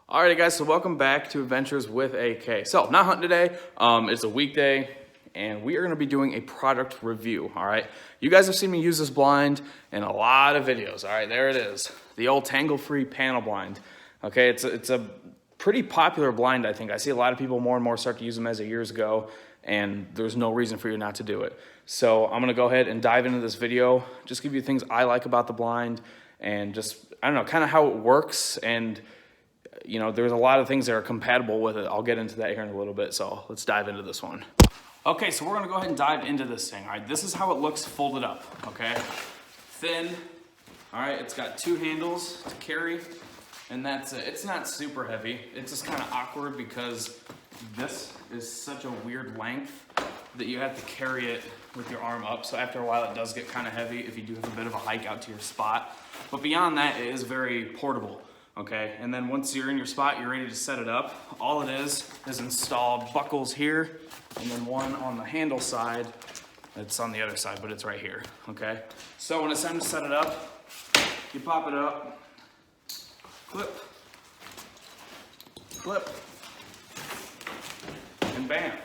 Alrighty guys, so welcome back to Adventures with AK. So, not hunting today, it's a weekday, and we are gonna be doing a product review, all right? You guys have seen me use this blind in a lot of videos, all right? There it is, the old TangleFree panel blind, okay? It's a pretty popular blind, I think. I see a lot of people more and more start to use them as of years ago, and there's no reason for you not to do it. So, I'm gonna go ahead and dive into this video, just give you things I like about the blind, and just, I don't know, kind of how it works, and you know, there's a lot of things that are compatible with it. I'll get into that here in a little bit, so let's dive into this one. Okay, so we're gonna go ahead and dive into this thing, all right? This is how it looks folded up, okay? Thin, all right? It's got two handles to carry, and that's it. It's not super heavy. It's just kind of awkward because this is such a weird length that you have to carry it with your arm up. So after a while, it does get kind of heavy if you do have a bit of a hike out to your spot. But beyond that, it is very portable. Okay, and then once you're in your spot, you're ready to set it up. All it is install buckles here, and then one on the handle side. It's on the other side, but it's right here, okay? So when it's time to set it up, you pop it up, clip, clip, and bam.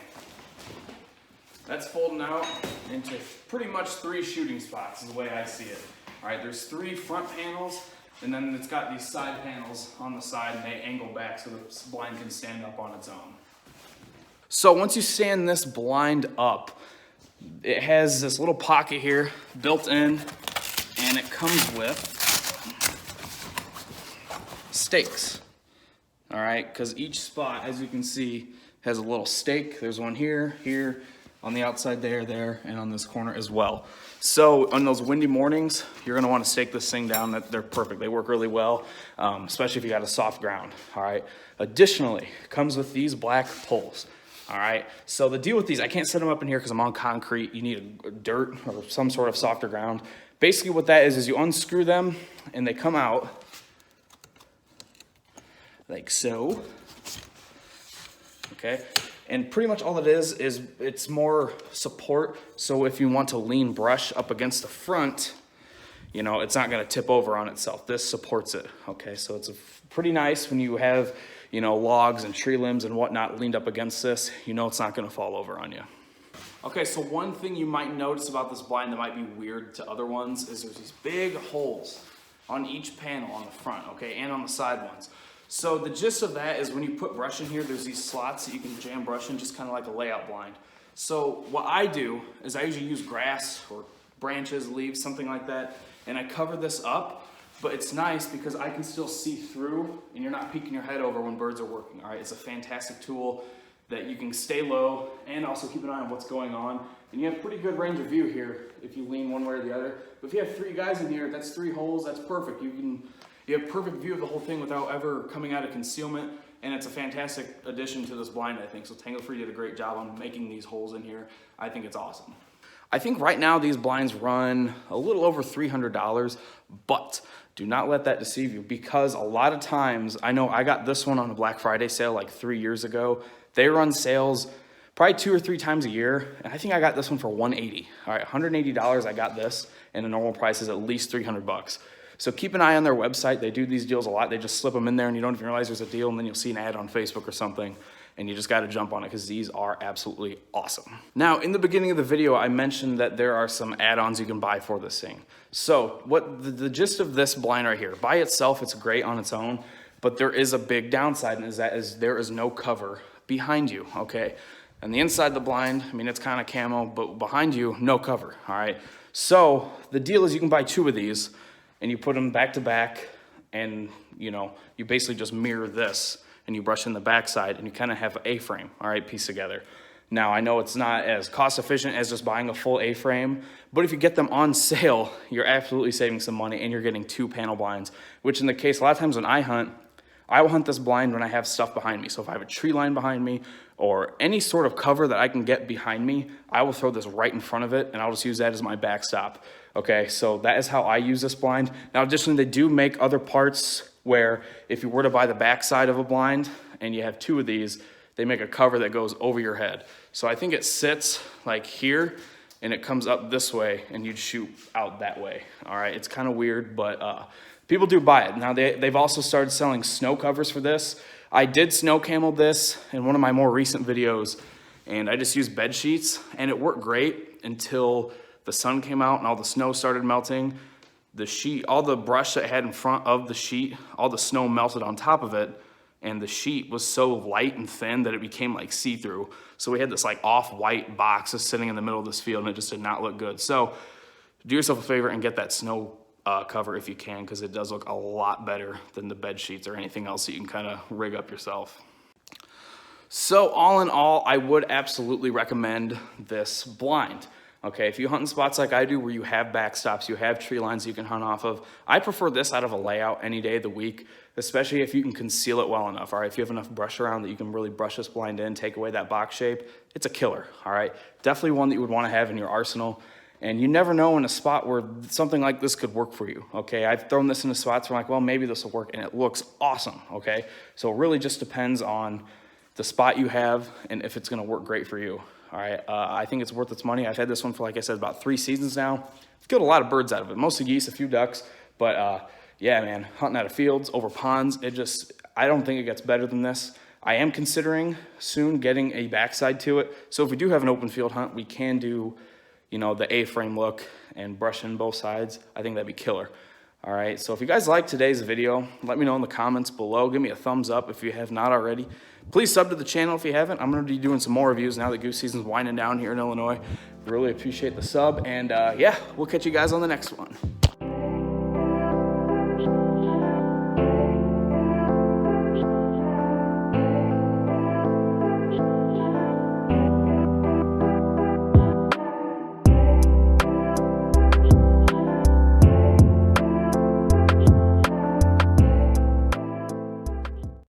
That's folding out into pretty much 3 shooting spots is the way I see it. All right, there's 3 front panels, and then it's got these side panels on the side, and they angle back so the blind can stand up on its own. So once you stand this blind up, it has this little pocket here built in, and it comes with stakes. All right, because each spot, as you can see, has a little stake. There's one here, here, on the outside there, and on this corner as well. So on those windy mornings, you're gonna wanna stake this thing down. They're perfect, they work really well, especially if you got a soft ground, all right? Additionally, it comes with these black poles, all right? So the deal with these, I can't set them up in here because I'm on concrete. You need a dirt or some sort of softer ground. Basically what that is you unscrew them and they come out like so, okay? And pretty much all it is it's more support. So if you want to lean brush up against the front, you know, it's not gonna tip over on itself. This supports it, okay? So it's pretty nice when you have, you know, logs and tree limbs and whatnot leaned up against this, you know it's not gonna fall over on you. Okay, so one thing you might notice about this blind that might be weird to other ones is there's these big holes on each panel on the front, okay, and on the side ones. So the gist of that is when you put brush in here, there's these slots that you can jam brush in, just kind of like a layout blind. So what I do is I usually use grass or branches, leaves, something like that, and I cover this up, but it's nice because I can still see through and you're not peeking your head over when birds are working, all right? It's a fantastic tool that you can stay low and also keep an eye on what's going on. And you have pretty good range of view here if you lean one way or the other. But if you have 3 guys in here, that's 3 holes, that's perfect. You have perfect view of the whole thing without ever coming out of concealment, and it's a fantastic addition to this blind, I think. So TangleFree did a great job on making these holes in here. I think it's awesome. I think right now these blinds run a little over $300, but do not let that deceive you because a lot of times, I know I got this one on a Black Friday sale like 3 years ago. They run sales probably 2 or 3 times a year, and I think I got this one for $180. All right, $180 I got this, and the normal price is at least $300. So keep an eye on their website. They do these deals a lot. They just slip them in there and you don't even realize there's a deal, and then you'll see an ad on Facebook or something and you just got to jump on it because these are absolutely awesome. Now, in the beginning of the video, I mentioned that there are some add-ons you can buy for this thing. So what the gist of this blind right here, by itself, it's great on its own, but there is a big downside, and there is no cover behind you, okay? And the inside of the blind, I mean, it's kind of camo, but behind you, no cover, all right? So the deal is you can buy 2 of these, and you put them back to back, and you know, you basically just mirror this, and you brush in the back side, and you kind of have an A-frame, all right, pieced together. Now, I know it's not as cost efficient as just buying a full A-frame, but if you get them on sale, you're absolutely saving some money, and you're getting 2 panel blinds, which in the case, a lot of times when I hunt, I will hunt this blind when I have stuff behind me. So if I have a tree line behind me or any sort of cover that I can get behind me, I will throw this right in front of it, and I'll just use that as my backstop. Okay, so that is how I use this blind. Now, additionally, they do make other parts where if you were to buy the back side of a blind and you have 2 of these, they make a cover that goes over your head. So I think it sits like here and it comes up this way and you'd shoot out that way. All right, it's kind of weird, but people do buy it. Now they've also started selling snow covers for this. I did snow camel this in one of my more recent videos, and I just used bed sheets, and it worked great until the sun came out and all the snow started melting. The sheet, all the brush that I had in front of the sheet, all the snow melted on top of it, and the sheet was so light and thin that it became like see-through. So we had this like off-white box just sitting in the middle of this field, and it just did not look good. So do yourself a favor and get that snow cover if you can, because it does look a lot better than the bed sheets or anything else that you can kind of rig up yourself. So all in all, I would absolutely recommend this blind. Okay, if you hunt in spots like I do where you have backstops, you have tree lines you can hunt off of, I prefer this out of a layout any day of the week, especially if you can conceal it well enough, all right? If you have enough brush around that you can really brush this blind in, take away that box shape, it's a killer, all right? Definitely one that you would want to have in your arsenal. And you never know in a spot where something like this could work for you, okay? I've thrown this into spots where I'm like, well, maybe this will work, and it looks awesome, okay? So it really just depends on the spot you have and if it's gonna work great for you, all right? I think it's worth its money. I've had this one for, like I said, about 3 seasons now. I've killed a lot of birds out of it, mostly geese, a few ducks, but yeah, man, hunting out of fields, over ponds, I don't think it gets better than this. I am considering soon getting a backside to it. So if we do have an open field hunt, we can do, you know, the A-frame look and brush in both sides. I think that'd be killer. All right, so if you guys liked today's video, let me know in the comments below. Give me a thumbs up if you have not already. Please sub to the channel if you haven't. I'm gonna be doing some more reviews now that goose season's winding down here in Illinois. Really appreciate the sub, and yeah, we'll catch you guys on the next one.